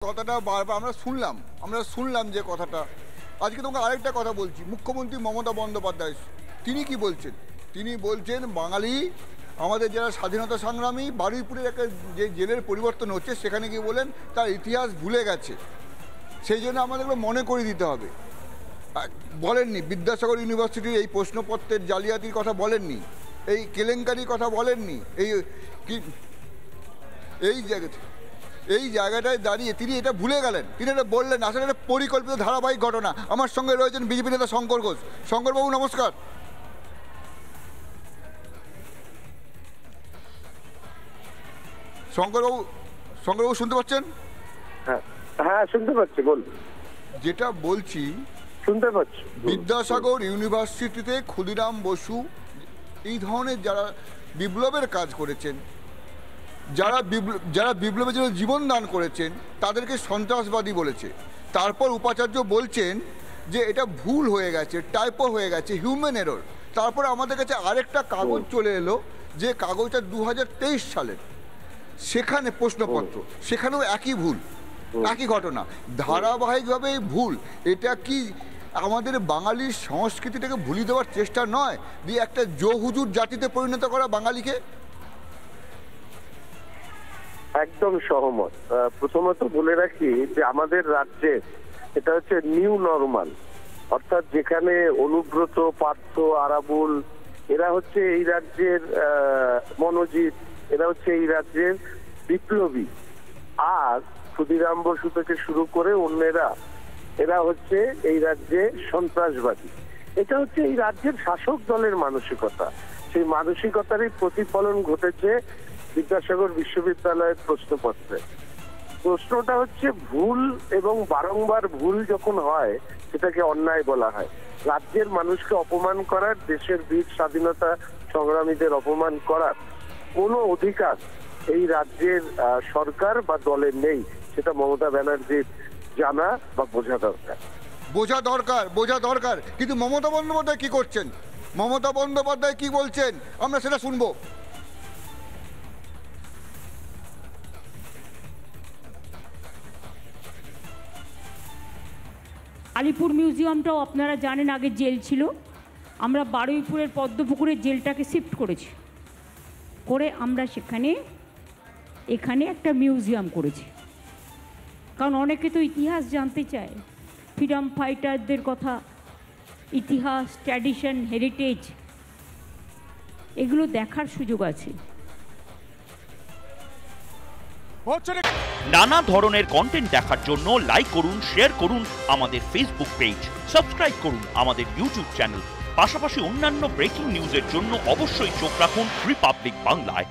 কথাটা বারবার আমরা শুনলাম যে কথাটা। আজকে তোমাকে আরেকটা কথা বলছি, মুখ্যমন্ত্রী মমতা বন্দ্যোপাধ্যায় তিনি কি বলছেন? তিনি বলছেন বাঙালি আমাদের যারা স্বাধীনতা সংগ্রামী, বারুইপুরের একটা যে জেলের পরিবর্তন হচ্ছে সেখানে গিয়ে বলেন তার ইতিহাস ভুলে গেছে, সেই জন্য আমাদেরকে মনে করিয়ে দিতে হবে। বলেননি বিদ্যাসাগর ইউনিভার্সিটির এই প্রশ্নপত্রের জালিয়াতির কথা বলেননি, এই কেলেঙ্কারির কথা বলেননি, এই জায়গাটায় দাঁড়িয়ে তিনি এটা ভুলে গেলেন। তিনি এটা বললেন আসলে এটা পরিকল্পিত ধারাবাহিক ঘটনা। আমার সঙ্গে রয়েছেন বিজেপি নেতা শঙ্কর ঘোষ। শঙ্করবাবু নমস্কার। শঙ্করবাবু শুনতে পাচ্ছেন? হ্যাঁ শুনতে পাচ্ছি, বল। যেটা বলছি শুনতে পাচ্ছি, বিদ্যাসাগর ইউনিভার্সিটিতে ক্ষুদিরাম বসু এই ধরনের যারা বিপ্লবের কাজ করেছেন, যারা বিপ্লবের জন্য জীবন দান করেছেন তাদেরকে সন্ত্রাসবাদী বলেছে। তারপর উপাচার্য বলছেন যে এটা ভুল হয়ে গেছে, টাইপো হয়ে গেছে, হিউম্যান এরর। তারপরে আমাদের কাছে আরেকটা কাগজ চলে এলো, যে কাগজটা 2023 সালের, সেখানে প্রশ্নপত্র, সেখানেও একই ভুল, একই ঘটনা, ধারাবাহিকভাবে ভুল। এটা কি আমাদের বাঙালির সংস্কৃতিটাকে ভুলিয়ে দেওয়ার চেষ্টা নয়, দিয়ে একটা জোহুজুর জাতিতে পরিণত করা বাঙালিকে? একদম সহমত। প্রথমত বলে রাখি যে আমাদের রাজ্যে এটা হচ্ছে নিউ নরমাল, অর্থাৎ যেখানে অনুব্রত, পার্থ, আরাবুল এরা হচ্ছে এই রাজ্যের মনোজিৎ, এরা হচ্ছে এই রাজ্যের বিপ্লবী, আর ক্ষুদিরাম বসু থেকে শুরু করে অন্যেরা এরা হচ্ছে এই রাজ্যে সন্ত্রাসবাদী। এটা হচ্ছে এই রাজ্যের শাসক দলের মানসিকতা। সেই মানসিকতারই প্রতিফলন ঘটেছে বিদ্যাসাগর বিশ্ববিদ্যালয়ের প্রশ্নপত্রে। প্রশ্নটা হচ্ছে ভুল, এবং বারংবার ভুল যখন হয় সেটাকে অন্যায় বলা হয়। রাজ্যের মানুষকে অপমান করার, দেশের বীর স্বাধীনতা সংগ্রামীদের অপমান করার কোনো অধিকার এই রাজ্যের সরকার বা দলের নেই। সেটা মমতা ব্যানার্জির জানা বা বোঝা দরকার। কিন্তু মমতা বন্দ্যোপাধ্যায় কি করছেন? মমতা বন্দ্যোপাধ্যায় কি বলছেন আমরা সেটা শুনবো। আলিপুর মিউজিয়ামটাও আপনারা জানেন আগে জেল ছিল, আমরা বারুইপুরের পদ্মপুকুরের জেলটাকে শিফট করেছি, করে আমরা এখানে একটা মিউজিয়াম করেছি। কারণ অনেকে তো ইতিহাস জানতে চায়, ফ্রিডম ফাইটারদের কথা, ইতিহাস, ট্র্যাডিশন, হেরিটেজ, এগুলো দেখার সুযোগ আছে। নানা ধরনের কন্টেন্ট দেখার জন্য লাইক করুন, শেয়ার করুন আমাদের ফেসবুক পেজ, সাবস্ক্রাইব করুন আমাদের ইউটিউব চ্যানেল। পাশাপাশি অন্যান্য ব্রেকিং নিউজের জন্য অবশ্যই চোখ রাখুন রিপাবলিক বাংলায়।